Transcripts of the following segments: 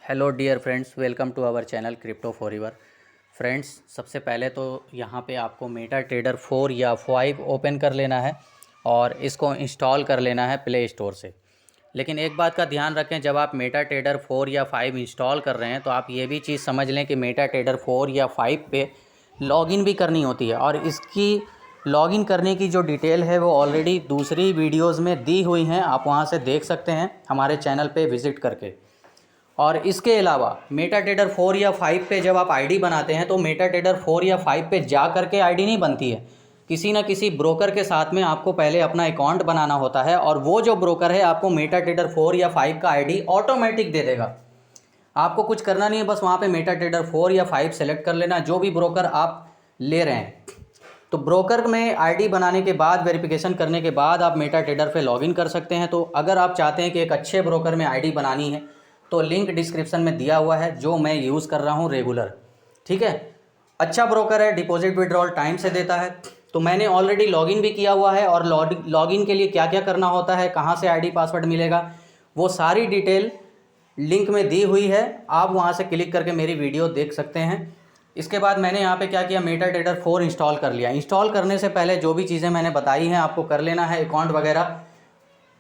Hello dear friends, welcome to our channel crypto forever. Friends, सबसे पहले तो यहाँ पे आपको मेटा ट्रेडर 4 या 5 ओपन कर लेना है और इसको इंस्टॉल कर लेना है प्ले स्टोर से। लेकिन एक बात का ध्यान रखें, जब आप मेटा ट्रेडर 4 या 5 इंस्टॉल कर रहे हैं तो आप ये भी चीज़ समझ लें कि मेटा ट्रेडर 4 या 5 पे लॉगिन भी करनी होती है और इसकी लॉगिन करने की जो डिटेल है वो ऑलरेडी दूसरी वीडियोज़ में दी हुई हैं, आप वहाँ से देख सकते हैं हमारे चैनल पर विज़िट करके। और इसके अलावा मेटा ट्रेडर 4 या 5 पे जब आप आईडी बनाते हैं तो मेटा ट्रेडर 4 या 5 पे जा करके आईडी नहीं बनती है, किसी ना किसी ब्रोकर के साथ में आपको पहले अपना अकाउंट बनाना होता है और वो जो ब्रोकर है आपको मेटा ट्रेडर 4 या 5 का आईडी ऑटोमेटिक दे देगा। आपको कुछ करना नहीं है, बस वहाँ पे मेटा ट्रेडर 4 या 5 सेलेक्ट कर लेना, जो भी ब्रोकर आप ले रहे हैं। तो ब्रोकर में आईडी बनाने के बाद, वेरिफिकेशन करने के बाद आप मेटा ट्रेडर पे लॉगिन कर सकते हैं। तो अगर आप चाहते हैं कि एक अच्छे ब्रोकर में आईडी बनानी है तो लिंक डिस्क्रिप्शन में दिया हुआ है, जो मैं यूज़ कर रहा हूँ रेगुलर। ठीक है, अच्छा ब्रोकर है, डिपॉजिट विड्रॉल टाइम से देता है। तो मैंने ऑलरेडी लॉगिन भी किया हुआ है और लॉगिन के लिए क्या क्या करना होता है, कहाँ से आईडी पासवर्ड मिलेगा, वो सारी डिटेल लिंक में दी हुई है। आप वहाँ से क्लिक करके मेरी वीडियो देख सकते हैं। इसके बाद मैंने यहाँ पे क्या किया, मेटा ट्रेडर 4 इंस्टॉल कर लिया। इंस्टॉल करने से पहले जो भी चीज़ें मैंने बताई हैं आपको कर लेना है। अकाउंट वगैरह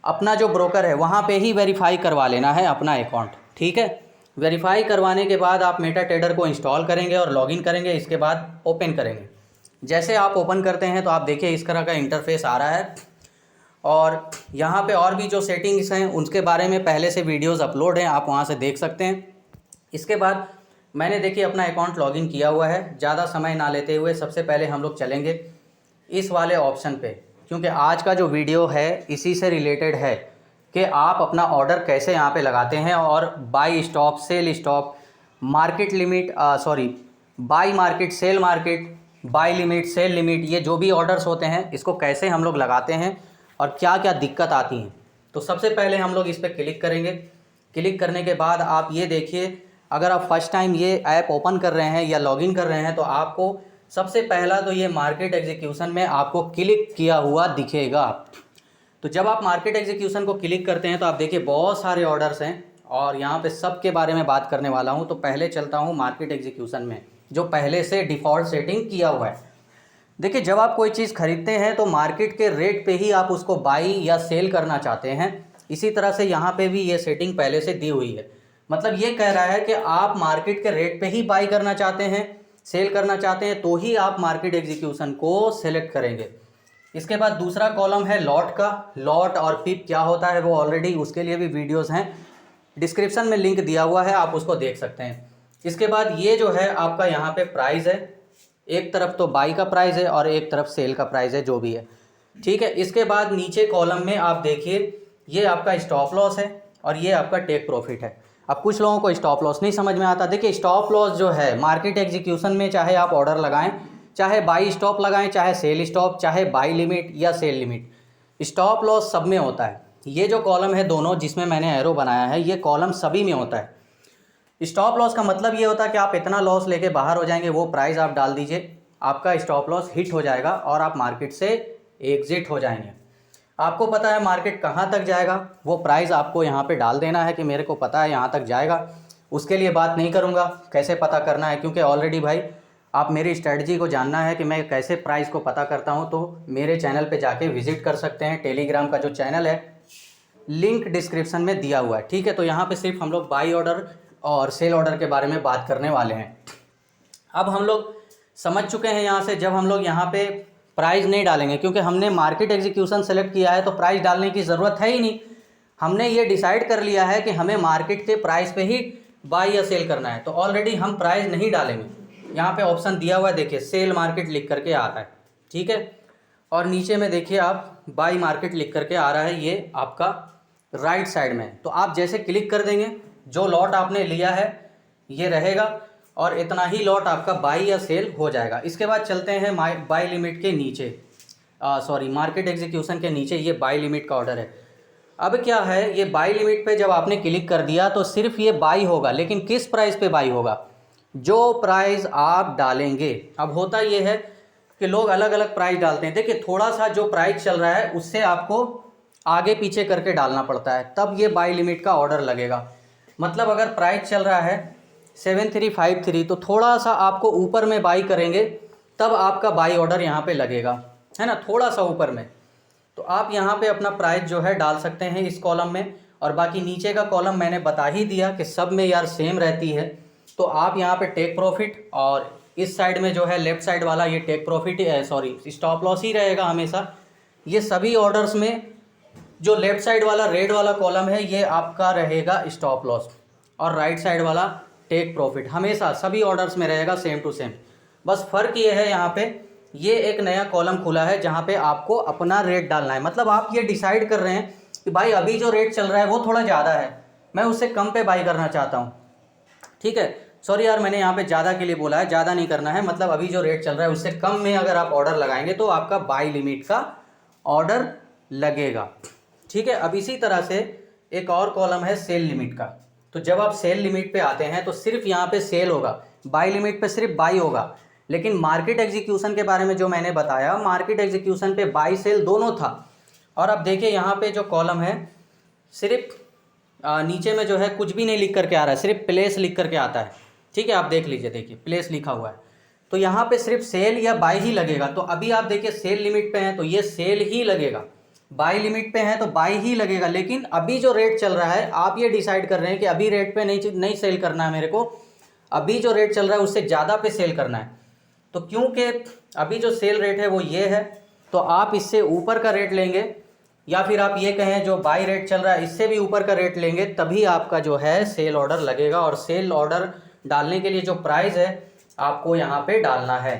अपना जो ब्रोकर है वहाँ पे ही वेरीफाई करवा लेना है अपना अकाउंट। ठीक है, वेरीफाई करवाने के बाद आप मेटा ट्रेडर को इंस्टॉल करेंगे और लॉगिन करेंगे। इसके बाद ओपन करेंगे। जैसे आप ओपन करते हैं तो आप देखिए इस तरह का इंटरफेस आ रहा है और यहाँ पे और भी जो सेटिंग्स हैं उनके बारे में पहले से वीडियोज़ अपलोड हैं, आप वहाँ से देख सकते हैं। इसके बाद मैंने देखिए अपना अकाउंट लॉगिन किया हुआ है। ज़्यादा समय ना लेते हुए सबसे पहले हम लोग चलेंगे इस वाले ऑप्शन पे, क्योंकि आज का जो वीडियो है इसी से रिलेटेड है कि आप अपना ऑर्डर कैसे यहाँ पे लगाते हैं और buy stop, sell stop, market limit, buy market, sell market, buy limit, sell limit, ये जो भी ऑर्डर्स होते हैं इसको कैसे हम लोग लगाते हैं और क्या क्या दिक्कत आती हैं। तो सबसे पहले हम लोग इस पर क्लिक करेंगे। क्लिक करने के बाद आप ये देखिए, अगर आप फर्स्ट टाइम ये ऐप ओपन कर रहे हैं या लॉगिन कर रहे हैं तो आपको सबसे पहला तो ये मार्केट एग्जीक्यूशन में आपको क्लिक किया हुआ दिखेगा। तो जब आप मार्केट एग्जीक्यूशन को क्लिक करते हैं तो आप देखिए बहुत सारे ऑर्डर्स हैं और यहाँ पे सब के बारे में बात करने वाला हूँ। तो पहले चलता हूँ मार्केट एग्जीक्यूशन में, जो पहले से डिफ़ॉल्ट सेटिंग किया हुआ है। देखिए, जब आप कोई चीज़ खरीदते हैं तो मार्केट के रेट पे ही आप उसको बाई या सेल करना चाहते हैं। इसी तरह से यहाँ पे भी ये सेटिंग पहले से दी हुई है। मतलब ये कह रहा है कि आप मार्केट के रेट पे ही बाई करना चाहते हैं, सेल करना चाहते हैं, तो ही आप मार्केट एग्जीक्यूशन को सेलेक्ट करेंगे। इसके बाद दूसरा कॉलम है लॉट का। लॉट और पिप क्या होता है वो ऑलरेडी उसके लिए भी वीडियोस हैं, डिस्क्रिप्शन में लिंक दिया हुआ है, आप उसको देख सकते हैं। इसके बाद ये जो है आपका यहाँ पे प्राइस है, एक तरफ तो बाई का प्राइस है और एक तरफ सेल का प्राइस है, जो भी है। ठीक है, इसके बाद नीचे कॉलम में आप देखिए ये आपका स्टॉप लॉस है और ये आपका टेक प्रॉफिट है। अब कुछ लोगों को स्टॉप लॉस नहीं समझ में आता। देखिए, स्टॉप लॉस जो है मार्केट एग्जीक्यूशन में, चाहे आप ऑर्डर लगाएं, चाहे बाई स्टॉप लगाएं, चाहे सेल स्टॉप, चाहे बाई लिमिट या सेल लिमिट, स्टॉप लॉस सब में होता है। ये जो कॉलम है दोनों जिसमें मैंने एरो बनाया है, ये कॉलम सभी में होता है। स्टॉप लॉस का मतलब ये होता है कि आप इतना लॉस लेके बाहर हो जाएंगे, वो प्राइस आप डाल दीजिए, आपका स्टॉप लॉस हिट हो जाएगा और आप मार्केट से एग्जिट हो जाएंगे। आपको पता है मार्केट कहाँ तक जाएगा, वो प्राइस आपको यहाँ पे डाल देना है कि मेरे को पता है यहाँ तक जाएगा। उसके लिए बात नहीं करूँगा कैसे पता करना है, क्योंकि ऑलरेडी भाई आप मेरी स्ट्रेटजी को जानना है कि मैं कैसे प्राइस को पता करता हूँ तो मेरे चैनल पे जाके विजिट कर सकते हैं। टेलीग्राम का जो चैनल है लिंक डिस्क्रिप्शन में दिया हुआ है। ठीक है, तो यहाँ पे सिर्फ हम लोग बाई ऑर्डर और सेल ऑर्डर के बारे में बात करने वाले हैं। अब हम लोग समझ चुके हैं यहाँ से, जब हम लोग यहाँ पे प्राइस नहीं डालेंगे, क्योंकि हमने मार्केट एग्जीक्यूशन सेलेक्ट किया है तो प्राइस डालने की ज़रूरत है ही नहीं। हमने ये डिसाइड कर लिया है कि हमें मार्केट के प्राइस पे ही बाई या सेल करना है, तो ऑलरेडी हम प्राइस नहीं डालेंगे। यहाँ पे ऑप्शन दिया हुआ है, देखिए सेल मार्केट लिख करके आ रहा है। ठीक है, और नीचे में देखिए आप बाई मार्केट लिख करके आ रहा है, ये आपका राइट साइड में। तो आप जैसे क्लिक कर देंगे, जो लॉट आपने लिया है ये रहेगा और इतना ही लॉट आपका बाई या सेल हो जाएगा। इसके बाद चलते हैं बाई लिमिट के नीचे, मार्केट एग्जीक्यूशन के नीचे ये बाई लिमिट का ऑर्डर है। अब क्या है, ये बाई लिमिट पे जब आपने क्लिक कर दिया तो सिर्फ ये बाई होगा, लेकिन किस प्राइस पे बाई होगा, जो प्राइस आप डालेंगे। अब होता ये है कि लोग अलग अलग प्राइस डालते हैं। देखिए, थोड़ा सा जो प्राइस चल रहा है उससे आपको आगे पीछे करके डालना पड़ता है, तब ये बाई लिमिट का ऑर्डर लगेगा। मतलब अगर प्राइस चल रहा है 7353 तो थोड़ा सा आपको ऊपर में बाई करेंगे तब आपका बाई ऑर्डर यहाँ पे लगेगा, है ना, थोड़ा सा ऊपर में। तो आप यहाँ पे अपना प्राइस जो है डाल सकते हैं इस कॉलम में। और बाकी नीचे का कॉलम मैंने बता ही दिया कि सब में यार सेम रहती है। तो आप यहाँ पे टेक प्रॉफिट और इस साइड में जो है लेफ़्ट साइड वाला ये take profit sorry stop loss ही रहेगा हमेशा। ये सभी ऑर्डर्स में जो लेफ़्ट साइड वाला रेड वाला कॉलम है ये आपका रहेगा स्टॉप लॉस, और राइट साइड वाला टेक प्रॉफिट हमेशा सभी ऑर्डर्स में रहेगा सेम टू सेम। बस फ़र्क ये है यहाँ पे ये एक नया कॉलम खुला है जहाँ पे आपको अपना रेट डालना है। मतलब आप ये डिसाइड कर रहे हैं कि भाई अभी जो रेट चल रहा है वो थोड़ा ज़्यादा है, मैं उससे कम पे बाई करना चाहता हूँ। ठीक है, सॉरी यार मैंने यहाँ पे ज़्यादा के लिए बोला है, ज़्यादा नहीं करना है। मतलब अभी जो रेट चल रहा है उससे कम में अगर आप ऑर्डर लगाएंगे तो आपका बाई लिमिट का ऑर्डर लगेगा। ठीक है, अब इसी तरह से एक और कॉलम है सेल लिमिट का। तो जब आप सेल लिमिट पे आते हैं तो सिर्फ यहाँ पे सेल होगा, बाई लिमिट पे सिर्फ बाई होगा। लेकिन मार्केट एग्जीक्यूशन के बारे में जो मैंने बताया, मार्केट एग्जीक्यूशन पे बाई सेल दोनों था। और अब देखिए यहाँ पे जो कॉलम है सिर्फ नीचे में जो है कुछ भी नहीं लिख करके आ रहा है, सिर्फ प्लेस लिख करके आता है। ठीक है, आप देख लीजिए, देखिए प्लेस लिखा हुआ है। तो यहाँ पे सिर्फ सेल या बाई ही लगेगा। तो अभी आप देखिए सेल लिमिट पे हैं तो ये सेल ही लगेगा, बाई लिमिट पे हैं तो बाई ही लगेगा। लेकिन अभी जो रेट चल रहा है आप ये डिसाइड कर रहे हैं कि अभी रेट पे नहीं सेल करना है मेरे को, अभी जो रेट चल रहा है उससे ज़्यादा पे सेल करना है। तो क्योंकि अभी जो सेल रेट है वो ये है, तो आप इससे ऊपर का रेट लेंगे, या फिर आप ये कहें जो बाई रेट चल रहा है इससे भी ऊपर का रेट लेंगे, तभी आपका जो है सेल ऑर्डर लगेगा। और सेल ऑर्डर डालने के लिए जो प्राइस है आपको यहाँ पे डालना है।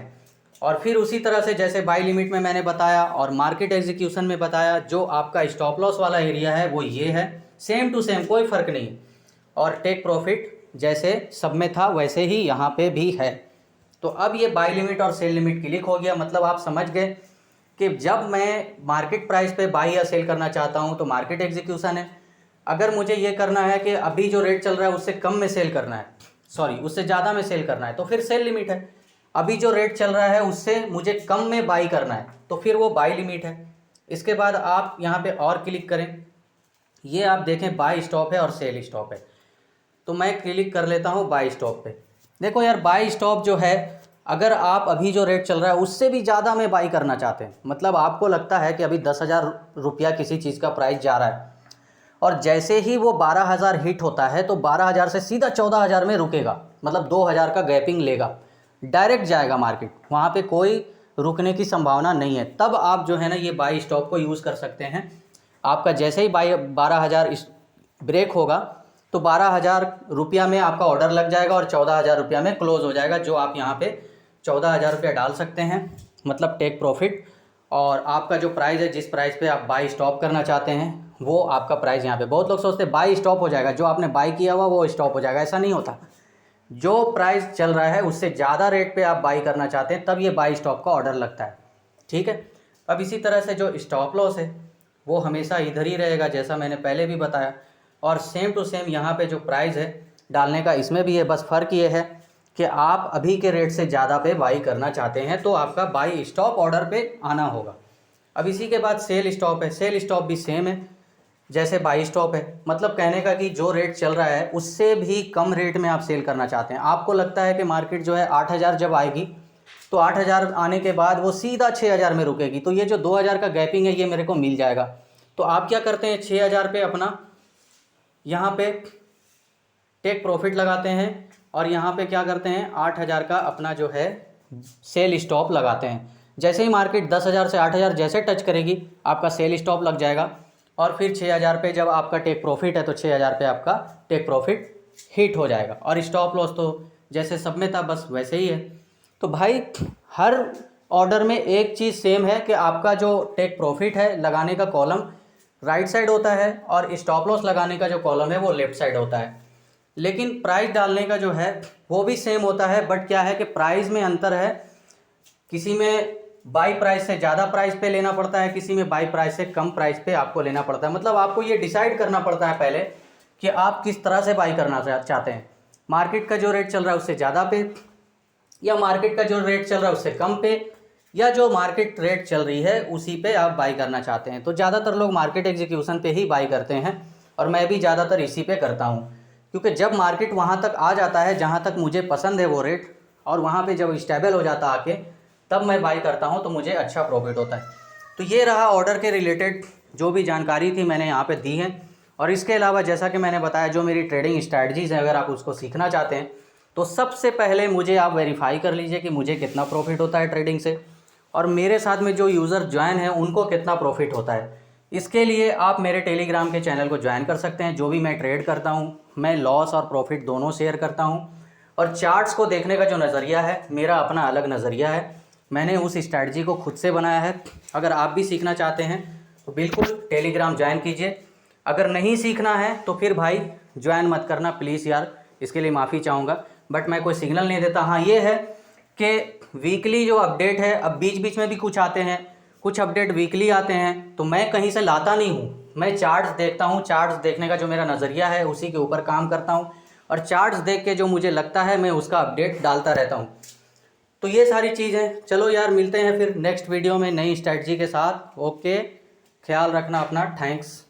और फिर उसी तरह से जैसे बाई लिमिट में मैंने बताया और मार्केट एग्जीक्यूशन में बताया, जो आपका स्टॉप लॉस वाला एरिया है वो ये है, सेम टू सेम कोई फ़र्क नहीं। और टेक प्रॉफिट जैसे सब में था वैसे ही यहाँ पे भी है। तो अब ये बाई लिमिट और सेल लिमिट क्लिक हो गया। मतलब आप समझ गए कि जब मैं मार्केट प्राइस पे बाई या सेल करना चाहता हूँ तो मार्केट एग्जीक्यूशन है। अगर मुझे ये करना है कि अभी जो रेट चल रहा है उससे कम में सेल करना है, सॉरी उससे ज़्यादा में सेल करना है, तो फिर सेल लिमिट है। अभी जो रेट चल रहा है उससे मुझे कम में बाई करना है तो फिर वो बाई लिमिट है। इसके बाद आप यहाँ पे और क्लिक करें, ये आप देखें बाई स्टॉप है और सेल स्टॉप है। तो मैं क्लिक कर लेता हूँ बाई स्टॉप पे। देखो यार बाई स्टॉप जो है, अगर आप अभी जो रेट चल रहा है उससे भी ज़्यादा में बाई करना चाहते हैं, मतलब आपको लगता है कि अभी 10,000 रुपया किसी चीज़ का प्राइस जा रहा है और जैसे ही वो 12,000 हिट होता है तो 12,000 से सीधा 14,000 में रुकेगा, मतलब 2,000 का गैपिंग लेगा, डायरेक्ट जाएगा मार्केट, वहाँ पे कोई रुकने की संभावना नहीं है। तब आप जो है ना ये बाई स्टॉप को यूज़ कर सकते हैं। आपका जैसे ही 12,000 ब्रेक होगा तो 12,000 रुपया में आपका ऑर्डर लग जाएगा और 14,000 रुपया में क्लोज हो जाएगा, जो आप यहाँ पे 14,000 रुपया डाल सकते हैं, मतलब टेक प्रॉफिट। और आपका जो प्राइस है, जिस प्राइस पे आप बाई स्टॉप करना चाहते हैं वो आपका प्राइस यहाँ पे। बहुत लोग सोचते हैं बाई स्टॉप हो जाएगा, जो आपने बाई किया हुआ वो स्टॉप हो जाएगा, ऐसा नहीं होता। जो प्राइस चल रहा है उससे ज़्यादा रेट पे आप बाई करना चाहते हैं तब ये बाई स्टॉप का ऑर्डर लगता है। ठीक है, अब इसी तरह से जो स्टॉप लॉस है वो हमेशा इधर ही रहेगा, जैसा मैंने पहले भी बताया। और सेम टू सेम यहाँ पे जो प्राइस है डालने का इसमें भी है, बस फ़र्क ये है कि आप अभी के रेट से ज़्यादा पे बाई करना चाहते हैं तो आपका बाई स्टॉप ऑर्डर पे आना होगा। अब इसी के बाद सेल स्टॉप है। सेल स्टॉप भी सेम है जैसे बाई स्टॉप है, मतलब कहने का कि जो रेट चल रहा है उससे भी कम रेट में आप सेल करना चाहते हैं। आपको लगता है कि मार्केट जो है 8,000 जब आएगी तो 8,000 आने के बाद वो सीधा 6,000 में रुकेगी, तो ये जो 2,000 का गैपिंग है ये मेरे को मिल जाएगा। तो आप क्या करते हैं, 6,000 पे अपना यहाँ पे टेक प्रॉफिट लगाते हैं और यहाँ पे क्या करते हैं 8,000 का अपना जो है सेल स्टॉप लगाते हैं। जैसे ही मार्केट 10,000 से 8,000 जैसे टच करेगी आपका सेल स्टॉप लग जाएगा और फिर 6,000 पे जब आपका टेक प्रॉफिट है तो 6,000 पे आपका टेक प्रॉफिट हिट हो जाएगा। और स्टॉप लॉस तो जैसे सब में था बस वैसे ही है। तो भाई हर ऑर्डर में एक चीज़ सेम है कि आपका जो टेक प्रॉफिट है लगाने का कॉलम राइट साइड होता है और स्टॉप लॉस लगाने का जो कॉलम है वो लेफ़्ट साइड होता है। लेकिन प्राइस डालने का जो है वो भी सेम होता है, बट क्या है कि प्राइस में अंतर है। किसी में बाई प्राइस से ज़्यादा प्राइस पे लेना पड़ता है, किसी में बाई प्राइस से कम प्राइस पे आपको लेना पड़ता है। मतलब आपको ये डिसाइड करना पड़ता है पहले कि आप किस तरह से बाई करना चाहते हैं, मार्केट का जो रेट चल रहा है उससे ज़्यादा पे, या मार्केट का जो रेट चल रहा है उससे कम पे, या जो मार्केट रेट चल रही है उसी पे आप बाई करना चाहते हैं। तो ज़्यादातर लोग मार्केट एग्जीक्यूशन पे ही बाई करते हैं और मैं भी ज़्यादातर इसी पे करता हूँ, क्योंकि जब मार्केट वहाँ तक आ जाता है जहाँ तक मुझे पसंद है वो रेट, और वहाँ पे जब स्टेबल हो जाता आके, तब मैं बाई करता हूँ तो मुझे अच्छा प्रॉफिट होता है। तो ये रहा ऑर्डर के रिलेटेड जो भी जानकारी थी मैंने यहाँ पे दी है। और इसके अलावा जैसा कि मैंने बताया, जो मेरी ट्रेडिंग स्ट्रैटेजीज़ हैं, अगर आप उसको सीखना चाहते हैं तो सबसे पहले मुझे आप वेरीफाई कर लीजिए कि मुझे कितना प्रॉफिट होता है ट्रेडिंग से, और मेरे साथ में जो यूज़र ज्वाइन है उनको कितना प्रॉफिट होता है। इसके लिए आप मेरे टेलीग्राम के चैनल को ज्वाइन कर सकते हैं। जो भी मैं ट्रेड करता हूँ, मैं लॉस और प्रॉफिट दोनों शेयर करता हूँ, और चार्ट्स को देखने का जो नज़रिया है मेरा अपना अलग नज़रिया है। मैंने उस स्ट्रैटेजी को खुद से बनाया है। अगर आप भी सीखना चाहते हैं तो बिल्कुल टेलीग्राम ज्वाइन कीजिए। अगर नहीं सीखना है तो फिर भाई ज्वाइन मत करना प्लीज़ यार, इसके लिए माफ़ी चाहूँगा, बट मैं कोई सिग्नल नहीं देता। हाँ ये है कि वीकली जो अपडेट है, अब बीच बीच में भी कुछ आते हैं, कुछ अपडेट वीकली आते हैं, तो मैं कहीं से लाता नहीं हूँ, मैं चार्ट्स देखता हूँ। चार्ट्स देखने का जो मेरा नज़रिया है उसी के ऊपर काम करता हूँ, और चार्ट्स देख के जो मुझे लगता है मैं उसका अपडेट डालता रहता हूँ। तो ये सारी चीज़ें, चलो यार मिलते हैं फिर नेक्स्ट वीडियो में नई स्ट्रैटेजी के साथ। ओके, ख्याल रखना अपना, थैंक्स।